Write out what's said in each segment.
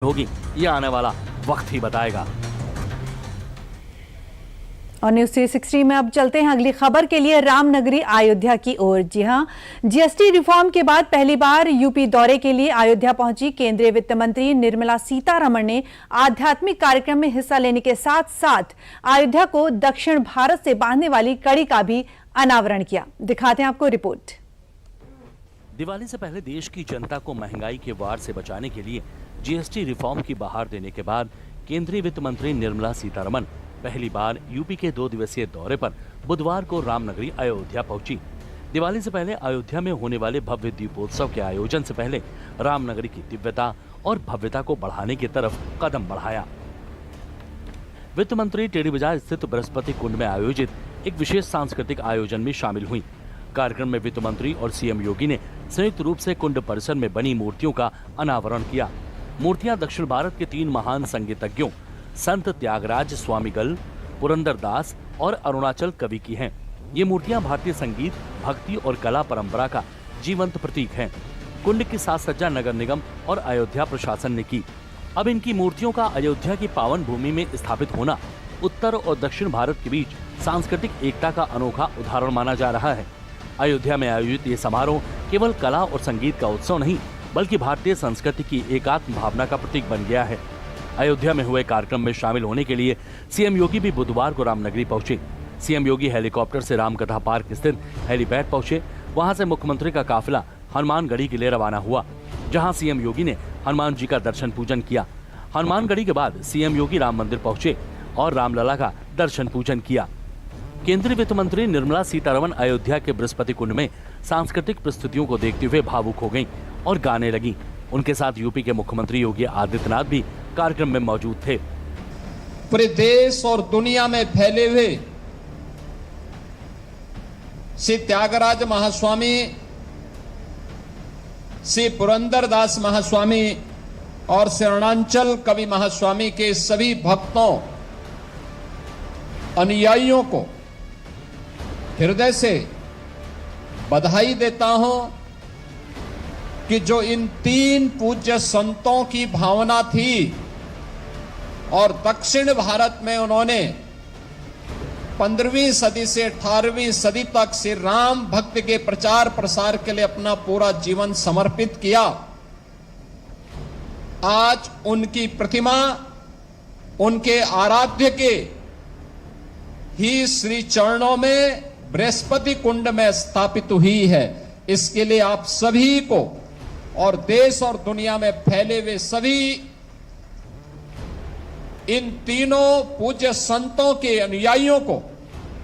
होगी, ये आने वाला वक्त ही बताएगा। और न्यूज़ 360 में अब चलते हैं अगली खबर के लिए रामनगरी अयोध्या की ओर। जी हां, जीएसटी रिफॉर्म के बाद पहली बार यूपी दौरे के लिए अयोध्या पहुंची केंद्रीय वित्त मंत्री निर्मला सीतारमण ने आध्यात्मिक कार्यक्रम में हिस्सा लेने के साथ साथ अयोध्या को दक्षिण भारत से बांधने वाली कड़ी का भी अनावरण किया। दिखाते हैं आपको रिपोर्ट। दिवाली से पहले देश की जनता को महंगाई के वार से बचाने के लिए जीएसटी रिफॉर्म की बहार देने के बाद केंद्रीय वित्त मंत्री निर्मला सीतारमण पहली बार यूपी के 2 दिवसीय दौरे पर बुधवार को रामनगरी अयोध्या पहुंची। दिवाली से पहले अयोध्या में होने वाले भव्य दीपोत्सव के आयोजन से पहले रामनगरी की दिव्यता और भव्यता को बढ़ाने की तरफ कदम बढ़ाया। वित्त मंत्री टेढ़ी बाजार स्थित बृहस्पति कुंड में आयोजित एक विशेष सांस्कृतिक आयोजन में शामिल हुई। कार्यक्रम में वित्त मंत्री और सीएम योगी ने संयुक्त रूप से कुंड परिसर में बनी मूर्तियों का अनावरण किया। मूर्तियां दक्षिण भारत के 3 महान संगीतज्ञों संत त्यागराज स्वामीगल, पुरंदरदास और अरुणाचल कवि की हैं। ये मूर्तियां भारतीय संगीत, भक्ति और कला परंपरा का जीवंत प्रतीक हैं। कुंड की साज सज्जा नगर निगम और अयोध्या प्रशासन ने की। अब इनकी मूर्तियों का अयोध्या की पावन भूमि में स्थापित होना उत्तर और दक्षिण भारत के बीच सांस्कृतिक एकता का अनोखा उदाहरण माना जा रहा है। अयोध्या में आयोजित ये समारोह केवल कला और संगीत का उत्सव नहीं, बल्कि भारतीय संस्कृति की एकात्म भावना का प्रतीक बन गया है। अयोध्या में हुए कार्यक्रम में शामिल होने के लिए सीएम योगी भी बुधवार को रामनगरी पहुंचे। सीएम योगी हेलीकॉप्टर से रामकथा पार्क स्थित हेलीपैड पहुंचे। वहां से मुख्यमंत्री का काफिला हनुमानगढ़ी के लिए रवाना हुआ, जहां सीएम योगी ने हनुमान जी का दर्शन पूजन किया। हनुमानगढ़ी के बाद सीएम योगी राम मंदिर पहुंचे और रामलला का दर्शन पूजन किया। केंद्रीय वित्त मंत्री निर्मला सीतारमण अयोध्या के बृहस्पति कुंड में सांस्कृतिक प्रस्तुतियों को देखते हुए भावुक हो गईं और गाने लगी। उनके साथ यूपी के मुख्यमंत्री योगी आदित्यनाथ भी कार्यक्रम में मौजूद थे। पूरे देश और दुनिया में फैले हुए श्री त्यागराज महास्वामी, श्री पुरंदरदास महास्वामी और श्री अरुणाचल कवि महास्वामी के सभी भक्तों, अनुयायियों को हृदय से बधाई देता हूं कि जो इन 3 पूज्य संतों की भावना थी और दक्षिण भारत में उन्होंने 15वीं सदी से 18वीं सदी तक श्री राम भक्ति के प्रचार प्रसार के लिए अपना पूरा जीवन समर्पित किया, आज उनकी प्रतिमा उनके आराध्य के ही श्री चरणों में बृहस्पति कुंड में स्थापित हुई है। इसके लिए आप सभी को और देश और दुनिया में फैले हुए सभी इन तीनों पूज्य संतों के अनुयायियों को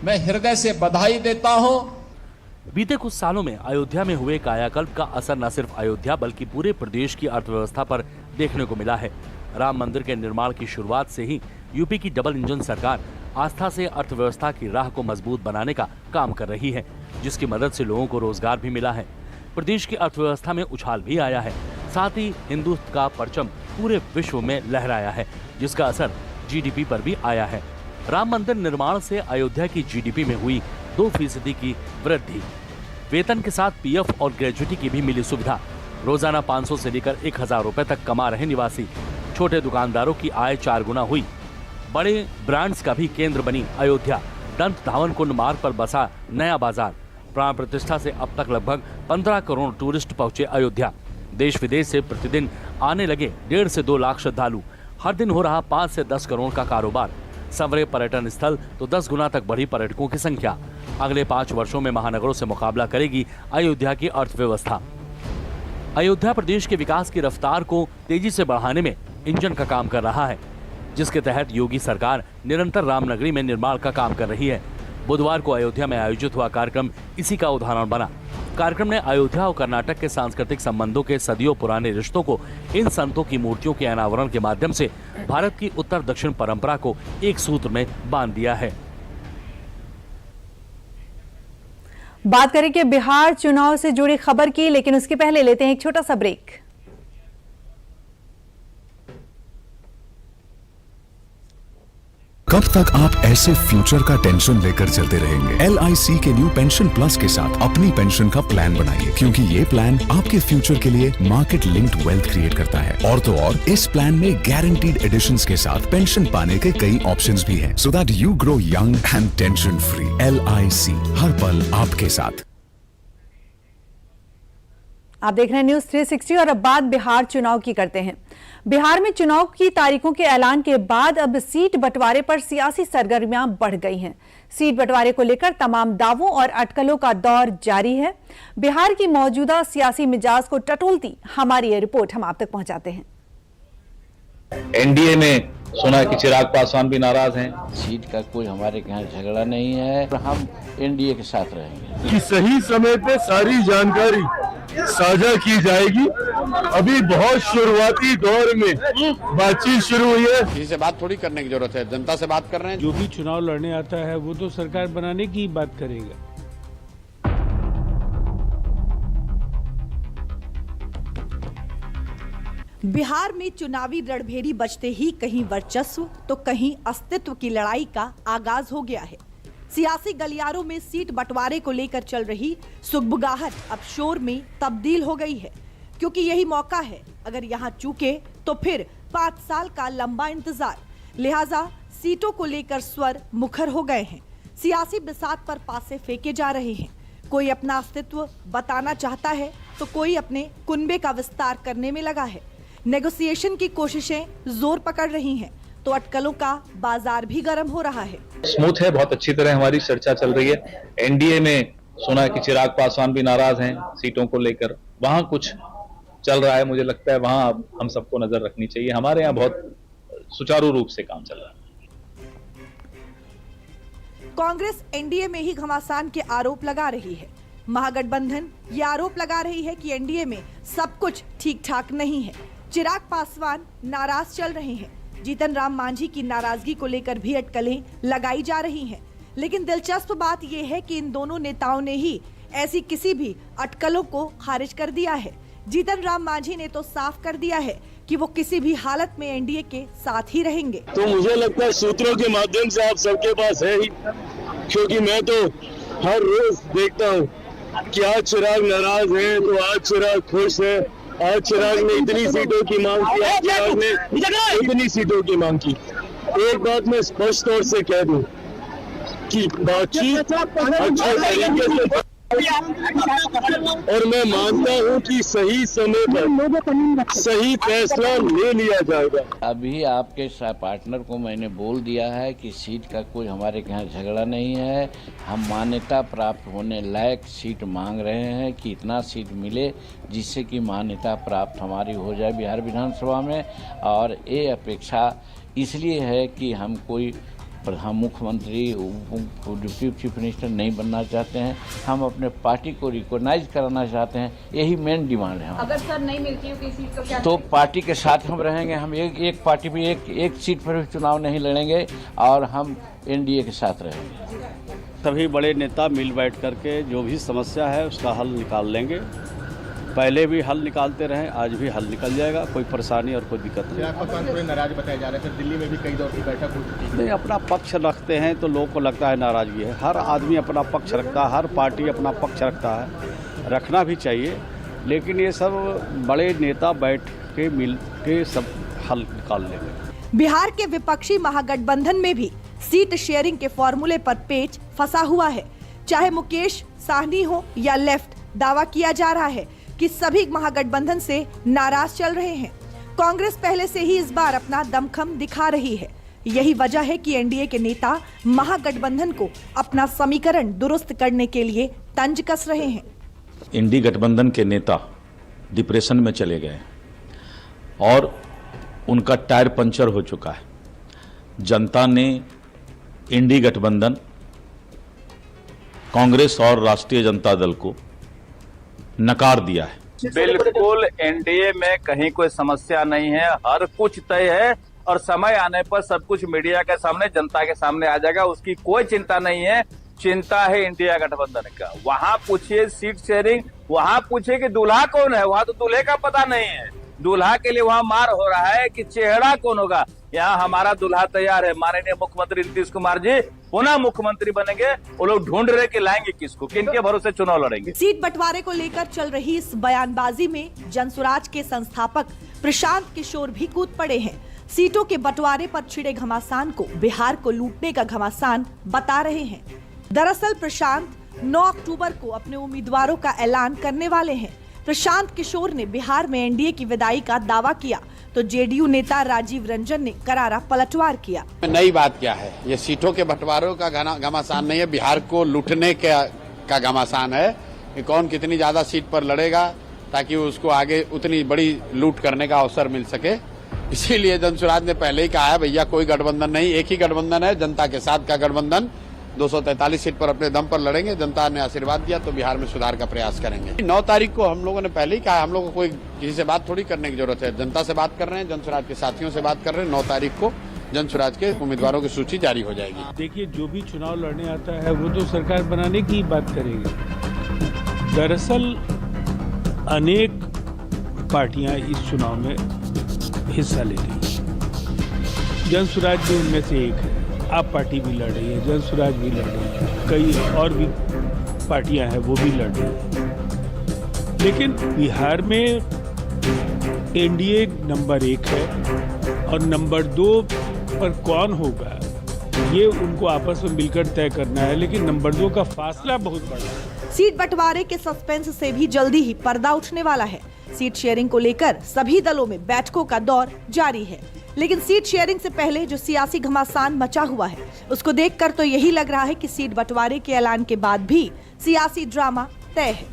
मैं हृदय से बधाई देता हूं। बीते कुछ सालों में अयोध्या में हुए कायाकल्प का असर न सिर्फ अयोध्या बल्कि पूरे प्रदेश की अर्थव्यवस्था पर देखने को मिला है। राम मंदिर के निर्माण की शुरुआत से ही यूपी की डबल इंजन सरकार आस्था से अर्थव्यवस्था की राह को मजबूत बनाने का काम कर रही है, जिसकी मदद से लोगों को रोजगार भी मिला है। प्रदेश की अर्थव्यवस्था में उछाल भी आया है। साथ ही हिंदुत्व का परचम पूरे विश्व में लहराया है, जिसका असर जीडीपी पर भी आया है। राम मंदिर निर्माण से अयोध्या की जीडीपी में हुई 2% की वृद्धि। वेतन के साथ पीएफ और ग्रेजुटी की भी मिली सुविधा। रोजाना 500 से लेकर 1000 रुपए तक कमा रहे निवासी। छोटे दुकानदारों की आय 4 गुना हुई। बड़े ब्रांड्स का भी केंद्र बनी अयोध्या। दंत धावन कुंड मार्ग पर बसा नया बाजार। प्राण प्रतिष्ठा से अब तक लगभग 15 करोड़ टूरिस्ट पहुंचे अयोध्या। देश विदेश से प्रतिदिन आने लगे 1.5 से 2 लाख श्रद्धालु। हर दिन हो रहा 5 से 10 करोड़ का कारोबार। संवरे पर्यटन स्थल तो 10 गुना तक बढ़ी पर्यटकों की संख्या। अगले 5 वर्षों में महानगरों से मुकाबला करेगी अयोध्या की अर्थव्यवस्था। अयोध्या प्रदेश के विकास की रफ्तार को तेजी से बढ़ाने में इंजन का काम कर रहा है, जिसके तहत योगी सरकार निरंतर रामनगरी में निर्माण का काम कर रही है। बुधवार को अयोध्या में आयोजित हुआ कार्यक्रम इसी का उदाहरण बना। कार्यक्रम ने अयोध्या और कर्नाटक के सांस्कृतिक संबंधों के सदियों पुराने रिश्तों को इन संतों की मूर्तियों के अनावरण के माध्यम से भारत की उत्तर दक्षिण परंपरा को एक सूत्र में बांध दिया है। बात करेंगे बिहार चुनाव से जुड़ी खबर की, लेकिन उसके पहले लेते हैं एक छोटा सा ब्रेक। कब तक आप ऐसे फ्यूचर का टेंशन लेकर चलते रहेंगे? LIC के न्यू पेंशन प्लस के साथ अपनी पेंशन का प्लान बनाइए, क्योंकि ये प्लान आपके फ्यूचर के लिए मार्केट लिंक्ड वेल्थ क्रिएट करता है। और तो और इस प्लान में गारंटीड एडिशंस के साथ पेंशन पाने के कई ऑप्शंस भी हैं, so that you grow young and tension free. LIC, हर पल आपके साथ। आप देख रहे हैं न्यूज 360 और अब बात बिहार चुनाव की करते हैं। बिहार में चुनाव की तारीखों के ऐलान के बाद अब सीट बंटवारे पर सियासी सरगर्मियां बढ़ गई हैं। सीट बंटवारे को लेकर तमाम दावों और अटकलों का दौर जारी है। बिहार की मौजूदा सियासी मिजाज को टटोलती हमारी ये रिपोर्ट हम आप तक पहुंचाते हैं। एनडीए में सुना कि चिराग पासवान भी नाराज हैं। सीट का कोई हमारे यहाँ झगड़ा नहीं है, हम एनडीए के साथ रहेंगे। कि सही समय पे सारी जानकारी साझा की जाएगी। अभी बहुत शुरुआती दौर में बातचीत शुरू हुई है। किसी से बात थोड़ी करने की जरूरत है, जनता से बात कर रहे हैं। जो भी चुनाव लड़ने आता है वो तो सरकार बनाने की बात करेगा। बिहार में चुनावी रणभेरी बजते ही कहीं वर्चस्व तो कहीं अस्तित्व की लड़ाई का आगाज हो गया है। सियासी गलियारों में सीट बंटवारे को लेकर चल रही सुगबुगाहट अब शोर में तब्दील हो गई है, क्योंकि यही मौका है। अगर यहाँ चूके तो फिर 5 साल का लंबा इंतजार। लिहाजा सीटों को लेकर स्वर मुखर हो गए हैं। सियासी बिसात पर पासे फेंके जा रहे हैं। कोई अपना अस्तित्व बताना चाहता है तो कोई अपने कुनबे का विस्तार करने में लगा है। नेगोशिएशन की कोशिशें जोर पकड़ रही हैं, तो अटकलों का बाजार भी गर्म हो रहा है। स्मूथ है, बहुत अच्छी तरह हमारी चर्चा चल रही है। एनडीए में सुना कि चिराग पासवान भी नाराज हैं सीटों को लेकर। वहां कुछ चल रहा है, मुझे लगता है वहां हम सबको नजर रखनी चाहिए। हमारे यहाँ बहुत सुचारू रूप से काम चल रहा है। कांग्रेस एनडीए में ही घमासान के आरोप लगा रही है। महागठबंधन ये आरोप लगा रही है कि एनडीए में सब कुछ ठीक ठाक नहीं है। चिराग पासवान नाराज चल रहे हैं। जीतन राम मांझी की नाराजगी को लेकर भी अटकलें लगाई जा रही हैं। लेकिन दिलचस्प बात यह है कि इन दोनों नेताओं ने ही ऐसी किसी भी अटकलों को खारिज कर दिया है। जीतन राम मांझी ने तो साफ कर दिया है कि वो किसी भी हालत में एनडीए के साथ ही रहेंगे। तो मुझे लगता है सूत्रों के माध्यम से आप सबके पास है ही, क्योंकि मैं तो हर रोज देखता हूँ कि आज चिराग नाराज है तो आज चिराग खुश है। आज चिराग ने इतनी सीटों की मांग की, आज चिराग ने इतनी सीटों की मांग की। एक बात मैं स्पष्ट तौर से कह दूं कि बातचीत अच्छे तरीके से, और मैं मानता हूं कि सही समय पर सही फैसला ले लिया जाएगा। अभी आपके पार्टनर को मैंने बोल दिया है कि सीट का कोई हमारे यहाँ झगड़ा नहीं है। हम मान्यता प्राप्त होने लायक सीट मांग रहे हैं कि इतना सीट मिले जिससे कि मान्यता प्राप्त हमारी हो जाए बिहार विधानसभा में। और ये अपेक्षा इसलिए है कि हम कोई प्रधान मुख्यमंत्री डिप्टी चीफ मिनिस्टर नहीं बनना चाहते हैं। हम अपने पार्टी को रिकॉग्नाइज कराना चाहते हैं। यही मेन डिमांड है। अगर सर नहीं मिलती है किसी सीट को तो पार्टी के साथ हम रहेंगे। हम एक पार्टी पे एक सीट पर भी चुनाव नहीं लड़ेंगे और हम एनडीए के साथ रहेंगे। सभी बड़े नेता मिल बैठ करके जो भी समस्या है उसका हल निकाल लेंगे। पहले भी हल निकालते रहे, आज भी हल निकल जाएगा। कोई परेशानी और कोई दिक्कत नहीं। थोड़े नाराज बताए जा रहे हैं। दिल्ली में भी कई दौर की बैठक हो चुकी है। नहीं, अपना पक्ष रखते हैं तो लोगों को लगता है नाराजगी है। हर आदमी अपना पक्ष रखता है, हर पार्टी अपना पक्ष रखता है, रखना भी चाहिए। लेकिन ये सब बड़े नेता बैठ के मिल के सब हल निकाल लेंगे। बिहार के विपक्षी महागठबंधन में भी सीट शेयरिंग के फॉर्मूले पर पेच फंसा हुआ है। चाहे मुकेश साहनी हो या लेफ्ट, दावा किया जा रहा है कि सभी महागठबंधन से नाराज चल रहे हैं। कांग्रेस पहले से ही इस बार अपना दमखम दिखा रही है। यही वजह है कि एनडीए के नेता महागठबंधन को अपना समीकरण दुरुस्त करने के लिए तंज कस रहे हैं। इंडी गठबंधन के नेता डिप्रेशन में चले गए और उनका टायर पंचर हो चुका है। जनता ने इंडी गठबंधन, कांग्रेस और राष्ट्रीय जनता दल को नकार दिया है। बिल्कुल एनडीए में कहीं कोई समस्या नहीं है। हर कुछ तय है और समय आने पर सब कुछ मीडिया के सामने, जनता के सामने आ जाएगा। उसकी कोई चिंता नहीं है। चिंता है इंडिया गठबंधन का। वहां पूछिए सीट शेयरिंग, वहां पूछिए कि दूल्हा कौन है, वहां तो दूल्हे का पता नहीं है। दूल्हा के लिए वहाँ मार हो रहा है कि चेहरा कौन होगा। यहाँ हमारा दूल्हा तैयार है, माननीय मुख्यमंत्री नीतीश कुमार जी पुनः मुख्यमंत्री बनेंगे। वो लोग ढूंढ रहे कि लाएंगे किसको, किनके भरोसे चुनाव लड़ेंगे। सीट बंटवारे को लेकर चल रही इस बयानबाजी में जनसुराज के संस्थापक प्रशांत किशोर भी कूद पड़े हैं। सीटों के बंटवारे पर छिड़े घमासान को बिहार को लूटने का घमासान बता रहे हैं। दरअसल प्रशांत 9 अक्टूबर को अपने उम्मीदवारों का ऐलान करने वाले हैं। प्रशांत किशोर ने बिहार में एनडीए की विदाई का दावा किया तो जेडीयू नेता राजीव रंजन ने करारा पलटवार किया। नई बात क्या है, ये सीटों के बंटवारों का घमासान नहीं है, बिहार को लूटने का घमासान है कि कौन कितनी ज्यादा सीट पर लड़ेगा ताकि उसको आगे उतनी बड़ी लूट करने का अवसर मिल सके। इसीलिए जनसुराज ने पहले ही कहा है भैया कोई गठबंधन नहीं, एक ही गठबंधन है, जनता के साथ का गठबंधन। 243 सीट पर अपने दम पर लड़ेंगे, जनता ने आशीर्वाद दिया तो बिहार में सुधार का प्रयास करेंगे। 9 तारीख को हम लोगों ने पहले ही कहा, हम लोगों को कोई किसी से बात थोड़ी करने की जरूरत है, जनता से बात कर रहे हैं, जनसुराज के साथियों से बात कर रहे हैं। 9 तारीख को जनसुराज के उम्मीदवारों की सूची जारी हो जाएगी। देखिए, जो भी चुनाव लड़ने आता है वो तो सरकार बनाने की बात करेंगे। दरअसल अनेक पार्टियां इस चुनाव में हिस्सा ले रही हैं। जनसुराज भी उनमें से एक है। आप पार्टी भी लड़ रही है, जनसुराज भी लड़ रही है, कई और भी पार्टियां हैं वो भी लड़ रही हैं। लेकिन बिहार में एनडीए नंबर 1 है और नंबर 2 पर कौन होगा ये उनको आपस में मिलकर तय करना है, लेकिन नंबर 2 का फासला बहुत बड़ा है। सीट बंटवारे के सस्पेंस से भी जल्दी ही पर्दा उठने वाला है। सीट शेयरिंग को लेकर सभी दलों में बैठकों का दौर जारी है, लेकिन सीट शेयरिंग से पहले जो सियासी घमासान मचा हुआ है उसको देखकर तो यही लग रहा है कि सीट बंटवारे के ऐलान के बाद भी सियासी ड्रामा तय है।